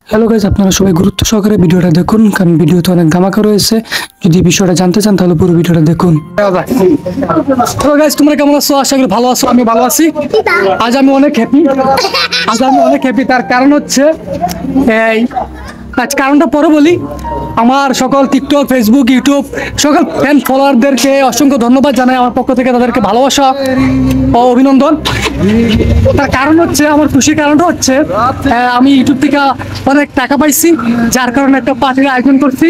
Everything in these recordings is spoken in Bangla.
হ্যালো গাইজ, আপনারা সবাই গুরুত্ব সহকারে ভিডিওটা দেখুন, কারণ ভিডিওতে অনেক ধামাকা রয়েছে। যদি বিষয়টা জানতে চান তাহলে পুরো ভিডিওটা দেখুন। হ্যালো গাইজ, তোমরা কেমন আছো? আশা করি ভালো আছো। আমি ভালো আছি। আজ আমি অনেক হ্যাপি। তার কারণ হচ্ছে কারণটা পরে বলি। আমার সকল টিকটক, ফেসবুক, ইউটিউব সকল ফ্যান ফলোয়ারদেরকে অসংখ্য ধন্যবাদ জানাই আমার পক্ষ থেকে, তাদেরকে ভালোবাসা ও অভিনন্দন। তার কারণ হচ্ছে, আমার খুশির কারণটা হচ্ছে আমি ইউটিউব থেকে অনেক টাকা পাইছি, যার কারণে একটা পার্টির আয়োজন করছি।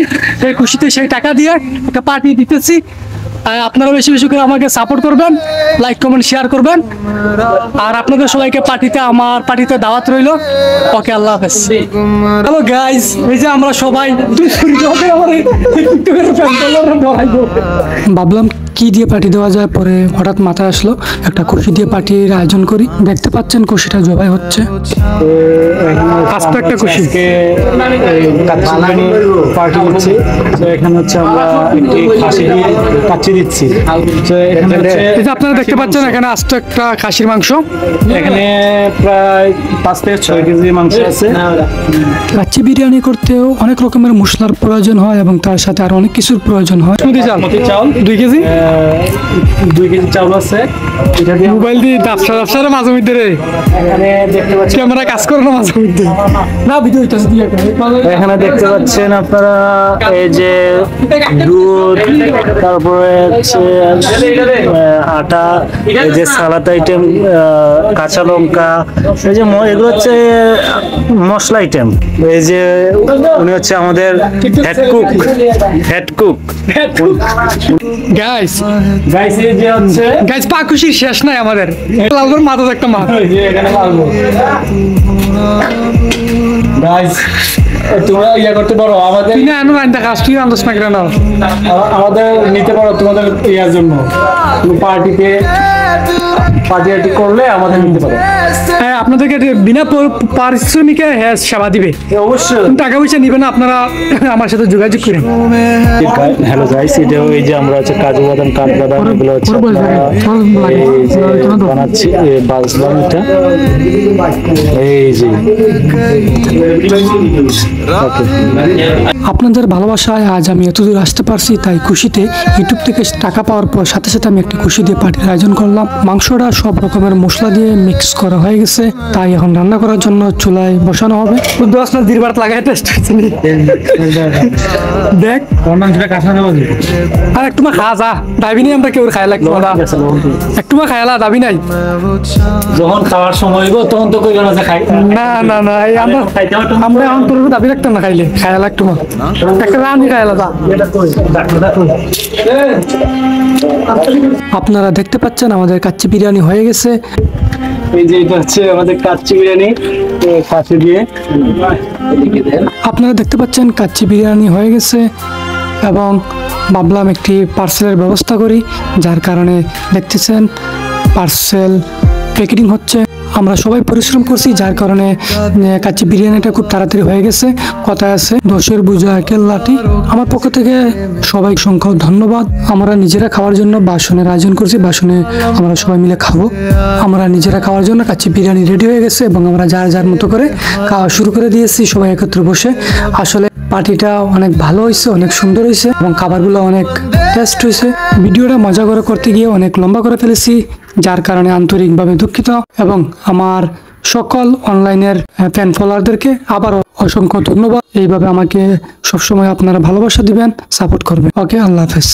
এই খুশিতে সেই টাকা দিয়ে একটা পার্টি দিতেছি। আপনারা বেশি বেশি করে আমাকে সাপোর্ট করবেন, লাইক কমেন্ট শেয়ার করবেন। আর আপনাদের সবাইকে আমার পার্টিতে দাওয়াত রইল। ওকে, আল্লাহ হাফেজ। হ্যালো গাইস, এই যে আমরা সবাই ভাবলাম কি দিয়ে পার্টি দেওয়া যায়, পরে হঠাৎ মাথায় আসলো একটা খুশি দিয়ে পার্টির আয়োজন করি। দেখতে পাচ্ছেন খুশিটা জবাই হচ্ছে। একটা খুশি পার্টি হচ্ছে। তো এখানে হচ্ছে আমরা একটি খাসি দিয়ে কাচ্চি দিচ্ছি। তো এখানে আপনারা দেখতে পাচ্ছেন এখানে আস্ত একটা খাসির মাংস। এখানে প্রায় 5 থেকে 6 কেজি মাংস আছে। কাচ্চি বিরিয়ানি করতেও অনেক রকমের মশলার প্রয়োজন হয় এবং তার সাথে আর অনেক কিছুর প্রয়োজন হয়। চাউল 2 কেজি, 2 কেজি চাউল আছে। এটা দিয়ে মোবাইল দিয়ে ব্যবসার মাঝে মধ্যে রে এখানে দেখতে পাচ্ছেন ক্যামেরা কাজ করে না মাঝে মধ্যে না, ভিডিও হইতেছে দিয়ে এখানে দেখতে পাচ্ছেন আপনারা এই যে দুধ, তারপরে হচ্ছে আটা, এই যে সালাদ আইটেম, কাঁচা লঙ্কা, এই যে এগুলো হচ্ছে মশলা আইটেম। এই যে উনি হচ্ছে আমাদের হেড কুক। গাইস এই যে হচ্ছে পা খুশি শেষ নাই আমাদের। লালগড় মাথা একটা মাছ এখানে মারবো। গাইস, তোমরা ইয়া করতে পারো আমাদের তুই না এমন আইন দেখা তুই আন্দাজ না কেন আমাদের নিতে পারো তোমাদের ইয়ার জন্য। পার্টি করলে আমাদের নিতে পারো। হ্যাঁ, আপনাদেরকে বিনা পারিশ্রমিকে সেবা দিবে। অবশ্যই টাকা পয়সা নিবে না, আপনারা আমার সাথে যোগাযোগ করেন। হ্যালো গাইস, এটা এই যে আমরা হচ্ছে কাজু বাদাম, কাঠবাদাম এগুলো হচ্ছে বানাচ্ছি। বাসবানটা এই যে আপনাদের ভালোবাসায় আজ আমি এতদূর আসতে পারছি, তাই খুশিতে ইউটিউব থেকে টাকা পাওয়ার পর সাথে সাথে আমি একটা খুশি দিয়ে পার্টির আয়োজন করলাম। মাংসটা সব রকমের মশলা দিয়ে মিক্স করা হয়ে গেছে, তাই এখন রান্না করার জন্য চুলায় বসানো হবে। লাগাই টেস্ট দেখ আর একটু মা খা যা দাবি নেই, আমরা কেউ খাই লাগতো একটু মা খাইলা দাবি নাই। যখন খাওয়ার সময় হইব তখন তো কইবা না যে খাই না এই আমরা এখন তোর দাবি রাখতাম না, খাইলে খাইয়া লাগতো মা একটা রানি খাইলা যা। আপনারা দেখতে পাচ্ছেন আমাদের কাচ্চি বিরিয়ানি হয়ে গেছে। এই যে এটা হচ্ছে আমাদের কাচ্চি বিরিয়ানি খাসি দিয়ে। আপনারা দেখতে পাচ্ছেন কাচ্চি বিরিয়ানি হয়ে গেছে এবং ভাবলাম একটি পার্সেলের ব্যবস্থা করি, যার কারণে দেখতেছেন পার্সেল প্যাকেটিং হচ্ছে। আমরা সবাই পরিশ্রম করছি, যার কারণে কাচ্চি বিরিয়ানিটা খুব তাড়াতাড়ি হয়ে গেছে। কথা আছে দশের বুঝা একের লাঠি। আমার পক্ষ থেকে সবাই সংখ্যা ধন্যবাদ। আমরা নিজেরা খাওয়ার জন্য বাসনের আয়োজন করছি, বাসনে আমরা সবাই মিলে খাবো। আমরা নিজেরা খাওয়ার জন্য কাচ্চি বিরিয়ানি রেডি হয়ে গেছে এবং আমরা যার মতো করে খাওয়া শুরু করে দিয়েছি সবাই একত্রে বসে। আসলে পার্টিটা অনেক ভালো হয়েছে, অনেক সুন্দর হয়েছে এবং খাবারগুলো অনেক টেস্ট হয়েছে। ভিডিওটা মজা করে করতে গিয়ে অনেক লম্বা করে ফেলেছি, যার কারণে আন্তরিকভাবে দুঃখিত এবং আমার সকল অনলাইনের ফ্যান ফলোয়ারদেরকে আবারও অসংখ্য ধন্যবাদ। এইভাবে আমাকে সবসময় আপনারা ভালোবাসা দিবেন, সাপোর্ট করবেন। ওকে, আল্লাহ হাফেজ।